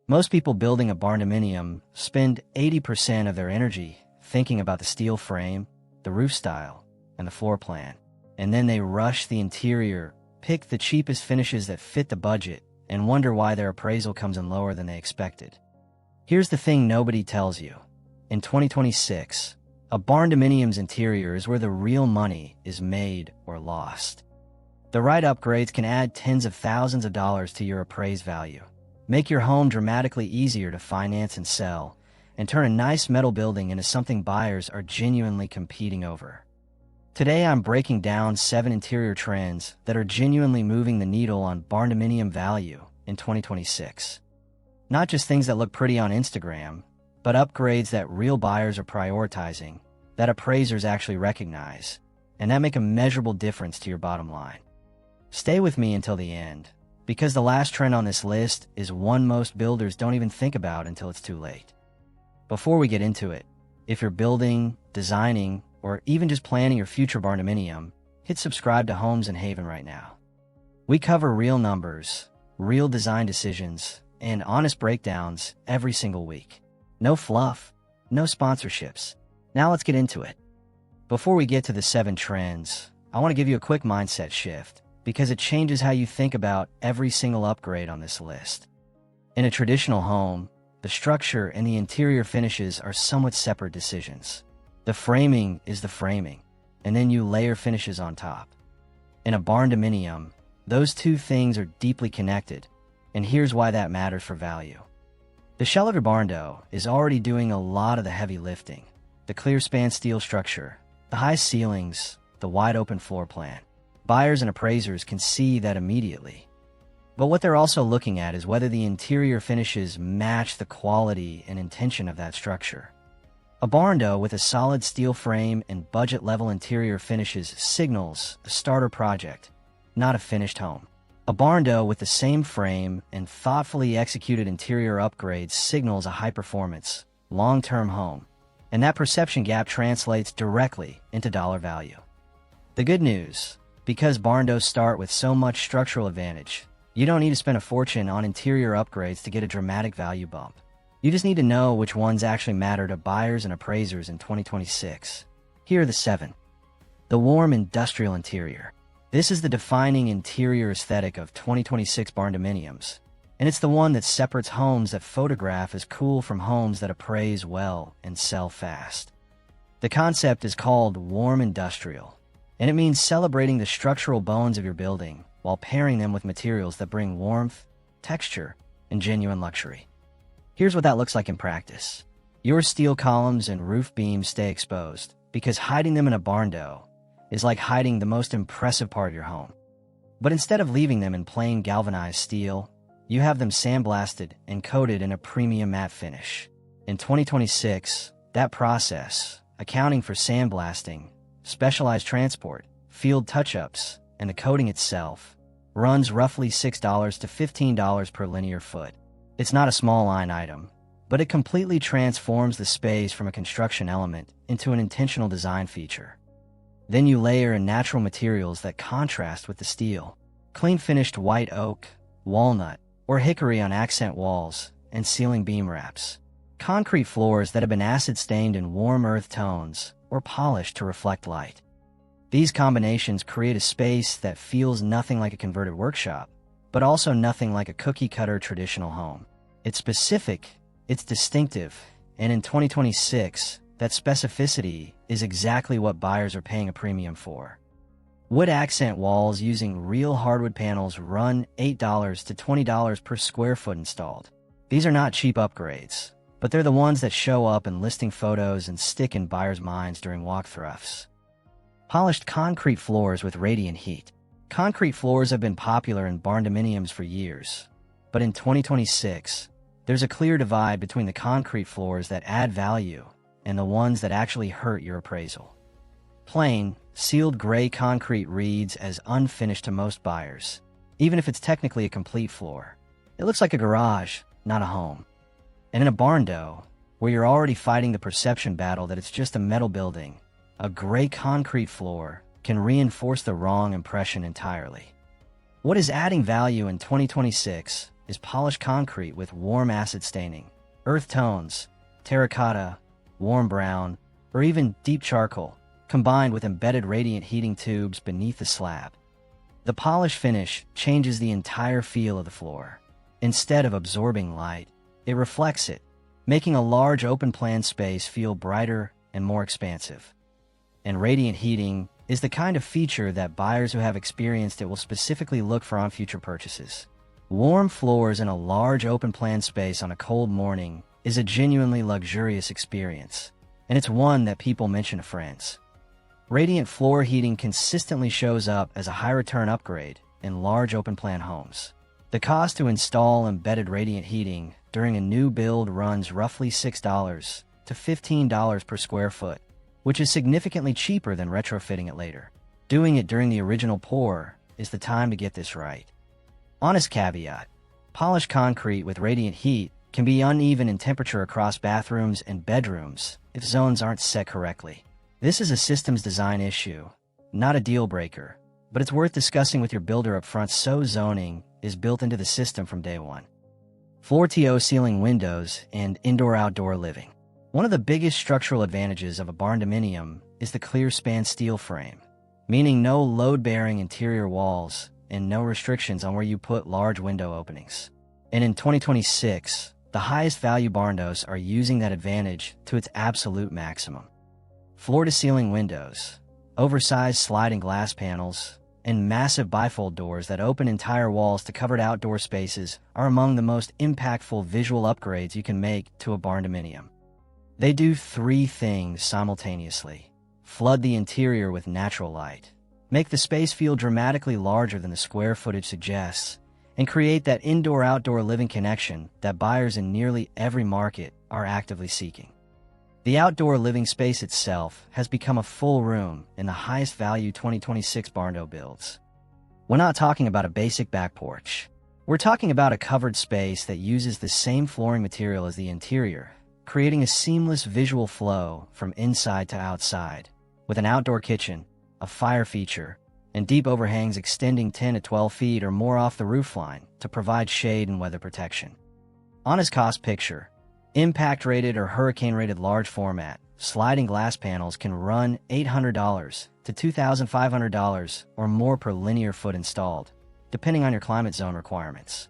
Most people building a barndominium spend 80% of their energy thinking about the steel frame, the roof style, and the floor plan. And then they rush the interior, pick the cheapest finishes that fit the budget, and wonder why their appraisal comes in lower than they expected. Here's the thing nobody tells you. In 2026, a barndominium's interior is where the real money is made or lost. The right upgrades can add tens of thousands of dollars to your appraised value, make your home dramatically easier to finance and sell, and turn a nice metal building into something buyers are genuinely competing over. Today I'm breaking down 7 interior trends that are genuinely moving the needle on barndominium value in 2026. Not just things that look pretty on Instagram, but upgrades that real buyers are prioritizing, that appraisers actually recognize, and that make a measurable difference to your bottom line. Stay with me until the end, because the last trend on this list is one most builders don't even think about until it's too late. Before we get into it, if you're building, designing, or even just planning your future barndominium, hit subscribe to Homes in Haven right now. We cover real numbers, real design decisions, and honest breakdowns every single week. No fluff, no sponsorships. Now let's get into it. Before we get to the 7 trends, I want to give you a quick mindset shift, because it changes how you think about every single upgrade on this list. In a traditional home, the structure and the interior finishes are somewhat separate decisions. The framing is the framing, and then you layer finishes on top. In a barndominium, those two things are deeply connected, and here's why that matters for value. The shell of your barndo is already doing a lot of the heavy lifting. The clear span steel structure, the high ceilings, the wide open floor plan. Buyers and appraisers can see that immediately. But what they're also looking at is whether the interior finishes match the quality and intention of that structure. A barndo with a solid steel frame and budget-level interior finishes signals a starter project, not a finished home. A barndo with the same frame and thoughtfully executed interior upgrades signals a high-performance, long-term home, and that perception gap translates directly into dollar value. The good news, because barndos start with so much structural advantage, you don't need to spend a fortune on interior upgrades to get a dramatic value bump. You just need to know which ones actually matter to buyers and appraisers in 2026. Here are the 7. The warm industrial interior. This is the defining interior aesthetic of 2026 barndominiums, and it's the one that separates homes that photograph as cool from homes that appraise well and sell fast. The concept is called warm industrial, and it means celebrating the structural bones of your building while pairing them with materials that bring warmth, texture, and genuine luxury. Here's what that looks like in practice. Your steel columns and roof beams stay exposed because hiding them in a barndo is like hiding the most impressive part of your home. But instead of leaving them in plain galvanized steel, you have them sandblasted and coated in a premium matte finish. In 2026, that process, accounting for sandblasting, specialized transport, field touch-ups, and the coating itself, runs roughly $6 to $15 per linear foot. It's not a small line item, but it completely transforms the space from a construction element into an intentional design feature. Then you layer in natural materials that contrast with the steel. Clean finished white oak, walnut, or hickory on accent walls and ceiling beam wraps. Concrete floors that have been acid stained in warm earth tones or polished to reflect light. These combinations create a space that feels nothing like a converted workshop, but also nothing like a cookie-cutter traditional home. It's specific, it's distinctive, and in 2026, that specificity is exactly what buyers are paying a premium for. Wood accent walls using real hardwood panels run $8 to $20 per square foot installed. These are not cheap upgrades, but they're the ones that show up in listing photos and stick in buyers' minds during walkthroughs. Polished concrete floors with radiant heat. Concrete floors have been popular in barndominiums for years, but in 2026, there's a clear divide between the concrete floors that add value and the ones that actually hurt your appraisal. Plain, sealed gray concrete reads as unfinished to most buyers, even if it's technically a complete floor. It looks like a garage, not a home. And in a barndo, where you're already fighting the perception battle that it's just a metal building, a gray concrete floor can reinforce the wrong impression entirely. What is adding value in 2026 is polished concrete with warm acid staining, earth tones, terracotta, warm brown, or even deep charcoal, combined with embedded radiant heating tubes beneath the slab. The polished finish changes the entire feel of the floor. Instead of absorbing light, it reflects it, making a large open-plan space feel brighter and more expansive. And radiant heating is the kind of feature that buyers who have experienced it will specifically look for on future purchases. Warm floors in a large open-plan space on a cold morning is a genuinely luxurious experience, and it's one that people mention to friends. Radiant floor heating consistently shows up as a high-return upgrade in large open-plan homes. The cost to install embedded radiant heating during a new build runs roughly $6 to $15 per square foot, which is significantly cheaper than retrofitting it later. Doing it during the original pour is the time to get this right. Honest caveat: polished concrete with radiant heat can be uneven in temperature across bathrooms and bedrooms if zones aren't set correctly. This is a systems design issue, not a deal breaker, but it's worth discussing with your builder up front so zoning is built into the system from day one. Floor-to ceiling windows and indoor-outdoor living. One of the biggest structural advantages of a Barndominium is the clear span steel frame, meaning no load-bearing interior walls and no restrictions on where you put large window openings. And in 2026, the highest value Barndos are using that advantage to its absolute maximum. Floor-to-ceiling windows, oversized sliding glass panels, and massive bifold doors that open entire walls to covered outdoor spaces are among the most impactful visual upgrades you can make to a Barndominium. They do three things simultaneously: flood the interior with natural light, make the space feel dramatically larger than the square footage suggests, and create that indoor-outdoor living connection that buyers in nearly every market are actively seeking. The outdoor living space itself has become a full room in the highest value 2026 Barndo builds. We're not talking about a basic back porch. We're talking about a covered space that uses the same flooring material as the interior, creating a seamless visual flow from inside to outside, with an outdoor kitchen, a fire feature, and deep overhangs extending 10 to 12 feet or more off the roofline to provide shade and weather protection. Honest cost picture: impact-rated or hurricane-rated large format, sliding glass panels can run $800 to $2,500 or more per linear foot installed, depending on your climate zone requirements.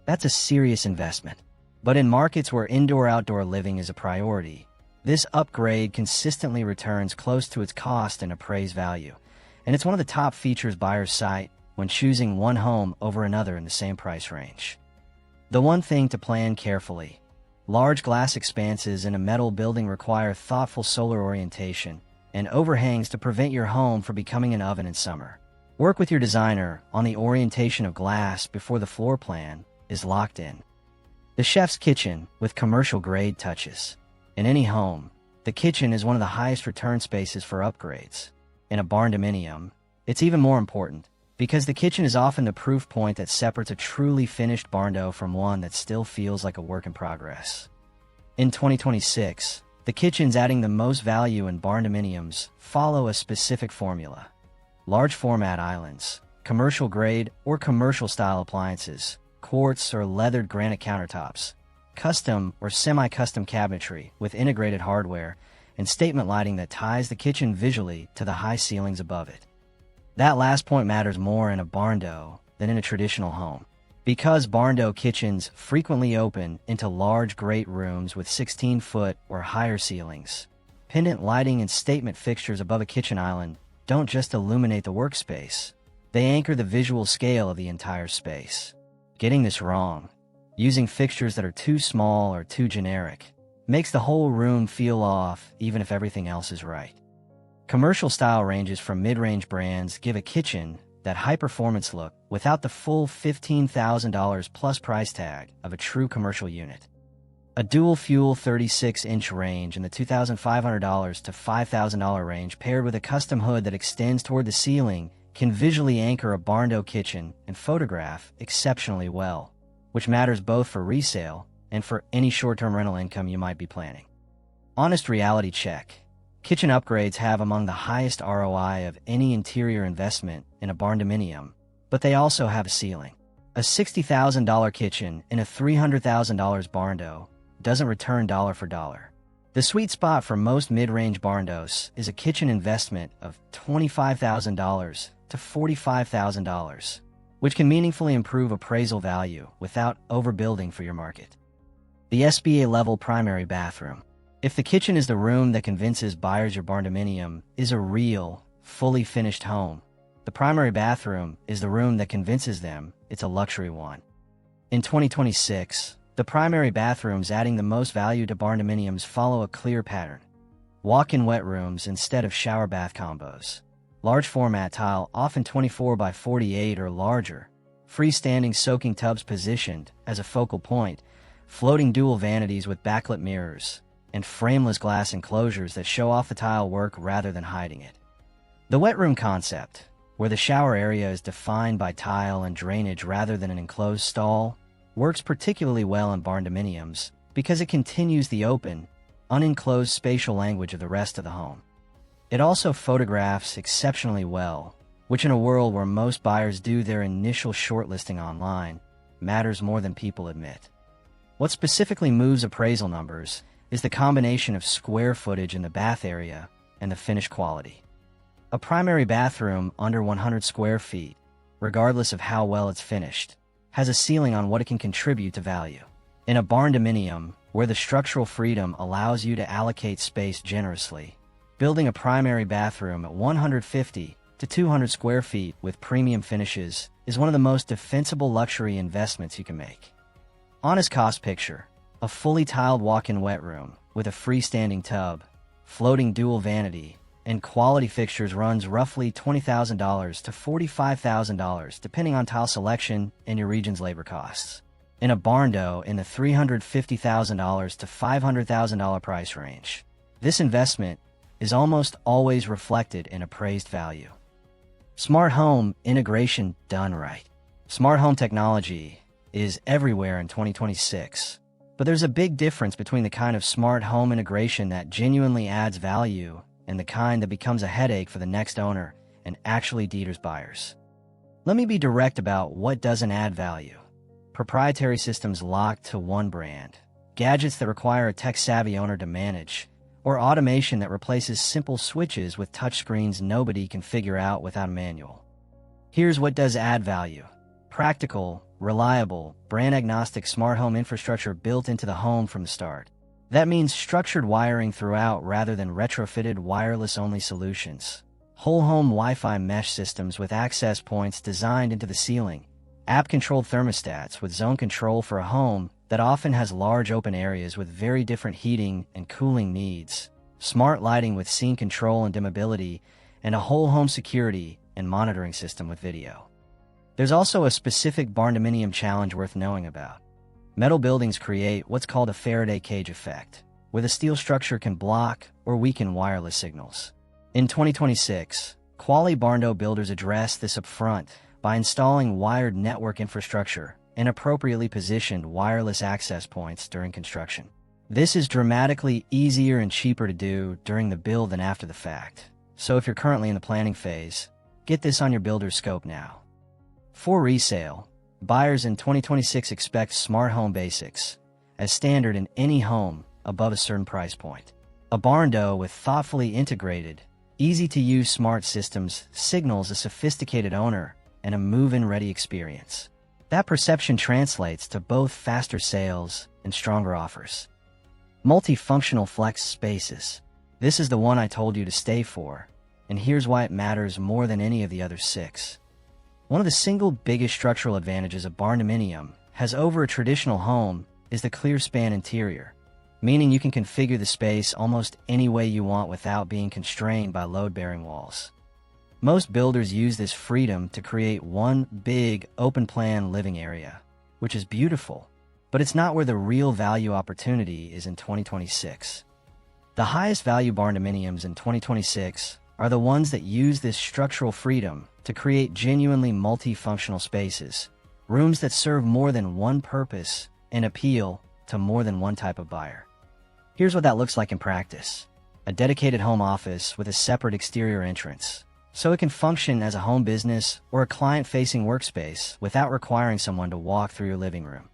That's a serious investment. But in markets where indoor-outdoor living is a priority, this upgrade consistently returns close to its cost and appraised value, and it's one of the top features buyers cite when choosing one home over another in the same price range. The one thing to plan carefully: large glass expanses in a metal building require thoughtful solar orientation and overhangs to prevent your home from becoming an oven in summer. Work with your designer on the orientation of glass before the floor plan is locked in. The chef's kitchen with commercial-grade touches. In any home, the kitchen is one of the highest return spaces for upgrades. In a Barndominium, it's even more important, because the kitchen is often the proof point that separates a truly finished Barndo from one that still feels like a work in progress. In 2026, the kitchens adding the most value in Barndominiums follow a specific formula: large format islands, commercial grade or commercial style appliances, quartz or leathered granite countertops, custom or semi-custom cabinetry with integrated hardware, and statement lighting that ties the kitchen visually to the high ceilings above it. That last point matters more in a Barndo than in a traditional home, because Barndo kitchens frequently open into large great rooms with 16-foot or higher ceilings. Pendant lighting and statement fixtures above a kitchen island don't just illuminate the workspace, they anchor the visual scale of the entire space. Getting this wrong, using fixtures that are too small or too generic, makes the whole room feel off even if everything else is right. Commercial style ranges from mid-range brands give a kitchen that high-performance look without the full $15,000 plus price tag of a true commercial unit. A dual-fuel 36-inch range in the $2,500 to $5,000 range paired with a custom hood that extends toward the ceiling can visually anchor a Barndo kitchen and photograph exceptionally well, which matters both for resale and for any short-term rental income you might be planning. Honest reality check: kitchen upgrades have among the highest ROI of any interior investment in a Barndominium, but they also have a ceiling. A $60,000 kitchen in a $300,000 barndo doesn't return dollar for dollar. The sweet spot for most mid-range barndos is a kitchen investment of $25,000 to $45,000, which can meaningfully improve appraisal value without overbuilding for your market. The SBA-level primary bathroom. If the kitchen is the room that convinces buyers your barndominium is a real, fully finished home, the primary bathroom is the room that convinces them it's a luxury one. In 2026, the primary bathrooms adding the most value to barndominiums follow a clear pattern. Walk-in wet rooms instead of shower-bath combos. Large format tile, often 24 by 48 or larger. Freestanding soaking tubs positioned as a focal point. Floating dual vanities with backlit mirrors. And frameless glass enclosures that show off the tile work rather than hiding it. The wet room concept, where the shower area is defined by tile and drainage rather than an enclosed stall, works particularly well in barndominiums because it continues the open, unenclosed spatial language of the rest of the home. It also photographs exceptionally well, which in a world where most buyers do their initial shortlisting online, matters more than people admit. What specifically moves appraisal numbers is the combination of square footage in the bath area and the finish quality. A primary bathroom under 100 square feet, regardless of how well it's finished, has a ceiling on what it can contribute to value. In a barndominium, where the structural freedom allows you to allocate space generously, building a primary bathroom at 150 to 200 square feet with premium finishes is one of the most defensible luxury investments you can make. Honest cost picture: a fully tiled walk-in wet room with a freestanding tub, floating dual vanity, and quality fixtures runs roughly $20,000 to $45,000 depending on tile selection and your region's labor costs. In a barndo in the $350,000 to $500,000 price range, this investment is almost always reflected in appraised value. Smart home integration done right. Smart home technology is everywhere in 2026, but there's a big difference between the kind of smart home integration that genuinely adds value and the kind that becomes a headache for the next owner and actually deters buyers. Let me be direct about what doesn't add value. Proprietary systems locked to one brand, gadgets that require a tech-savvy owner to manage, or automation that replaces simple switches with touchscreens nobody can figure out without a manual. Here's what does add value: practical, reliable, brand-agnostic smart home infrastructure built into the home from the start. That means structured wiring throughout rather than retrofitted wireless-only solutions. Whole home Wi-Fi mesh systems with access points designed into the ceiling. App-controlled thermostats with zone control for a home that often has large open areas with very different heating and cooling needs. Smart lighting with scene control and dimmability, and a whole home security and monitoring system with video. There's also a specific barndominium challenge worth knowing about. Metal buildings create what's called a Faraday cage effect, where the steel structure can block or weaken wireless signals. In 2026, quality barndo builders address this upfront by installing wired network infrastructure and appropriately positioned wireless access points during construction. This is dramatically easier and cheaper to do during the build than after the fact. So if you're currently in the planning phase, get this on your builder's scope now. For resale, buyers in 2026 expect smart home basics as standard in any home above a certain price point. A barndo with thoughtfully integrated, easy-to-use smart systems signals a sophisticated owner and a move-in ready experience. That perception translates to both faster sales and stronger offers. Multifunctional flex spaces. This is the one I told you to stay for, and here's why it matters more than any of the other 6. One of the single biggest structural advantages of barndominium has over a traditional home is the clear span interior, meaning you can configure the space almost any way you want without being constrained by load-bearing walls. Most builders use this freedom to create one big, open-plan living area, which is beautiful, but it's not where the real value opportunity is in 2026. The highest value barndominiums in 2026 are the ones that use this structural freedom to create genuinely multifunctional spaces, rooms that serve more than one purpose and appeal to more than one type of buyer. Here's what that looks like in practice. A dedicated home office with a separate exterior entrance, so it can function as a home business or a client-facing workspace without requiring someone to walk through your living room.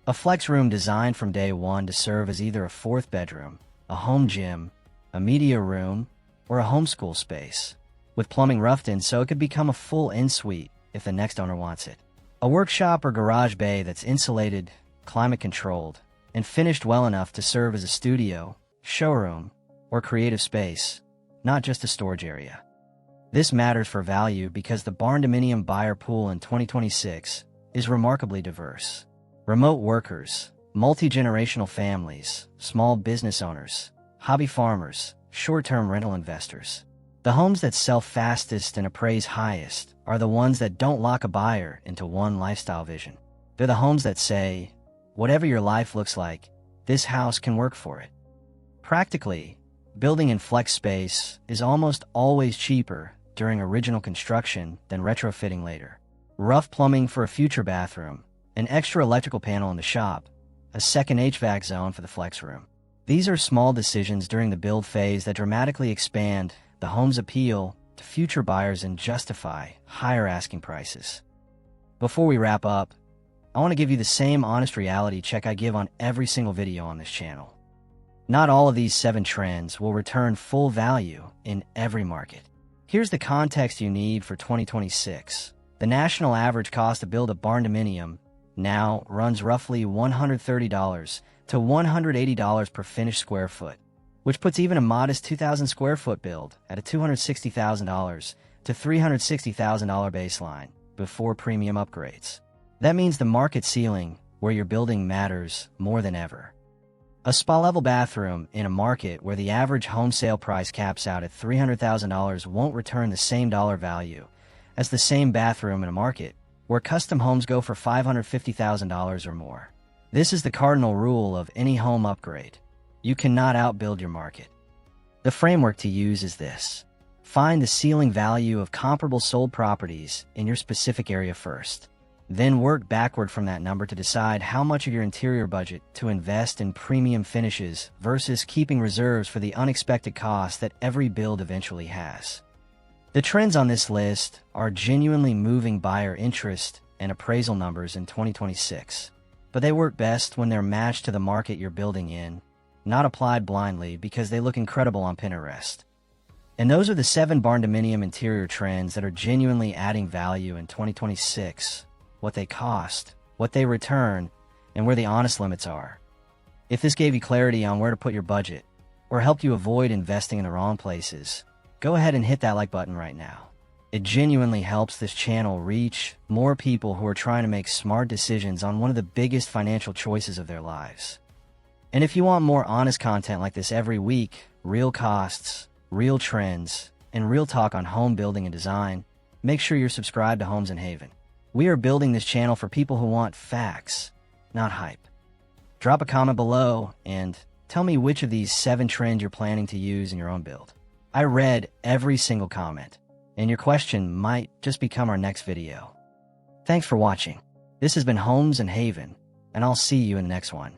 A flex room designed from day one to serve as either a fourth bedroom, a home gym, a media room, or a homeschool space, with plumbing roughed in so it could become a full in-suite if the next owner wants it. A workshop or garage bay that's insulated, climate-controlled, and finished well enough to serve as a studio, showroom, or creative space, not just a storage area. This matters for value because the Barndominium buyer pool in 2026 is remarkably diverse. Remote workers, multi-generational families, small business owners, hobby farmers, short-term rental investors. The homes that sell fastest and appraise highest are the ones that don't lock a buyer into one lifestyle vision. They're the homes that say, whatever your life looks like, this house can work for it. Practically, building in flex space is almost always cheaper during original construction than retrofitting later. Rough plumbing for a future bathroom, an extra electrical panel in the shop, a second HVAC zone for the flex room. These are small decisions during the build phase that dramatically expand the home's appeal to future buyers and justify higher asking prices. Before we wrap up, I want to give you the same honest reality check I give on every single video on this channel. Not all of these 7 trends will return full value in every market. Here's the context you need for 2026. The national average cost to build a Barndominium now runs roughly $130 to $180 per finished square foot, which puts even a modest 2,000 square foot build at a $260,000 to $360,000 baseline before premium upgrades. That means the market ceiling where you're building matters more than ever. A spa-level bathroom in a market where the average home sale price caps out at $300,000 won't return the same dollar value as the same bathroom in a market where custom homes go for $550,000 or more. This is the cardinal rule of any home upgrade. You cannot outbuild your market. The framework to use is this. Find the ceiling value of comparable sold properties in your specific area first. Then work backward from that number to decide how much of your interior budget to invest in premium finishes versus keeping reserves for the unexpected costs that every build eventually has. The trends on this list are genuinely moving buyer interest and appraisal numbers in 2026, but they work best when they're matched to the market you're building in, not applied blindly because they look incredible on Pinterest. And those are the 7 Barndominium interior trends that are genuinely adding value in 2026. What they cost, what they return, and where the honest limits are. If this gave you clarity on where to put your budget, or helped you avoid investing in the wrong places, go ahead and hit that like button right now. It genuinely helps this channel reach more people who are trying to make smart decisions on one of the biggest financial choices of their lives. And if you want more honest content like this every week, real costs, real trends, and real talk on home building and design, make sure you're subscribed to Homes in Haven. We are building this channel for people who want facts, not hype. Drop a comment below and tell me which of these 7 trends you're planning to use in your own build. I read every single comment, and your question might just become our next video. Thanks for watching. This has been Homes in Haven, and I'll see you in the next one.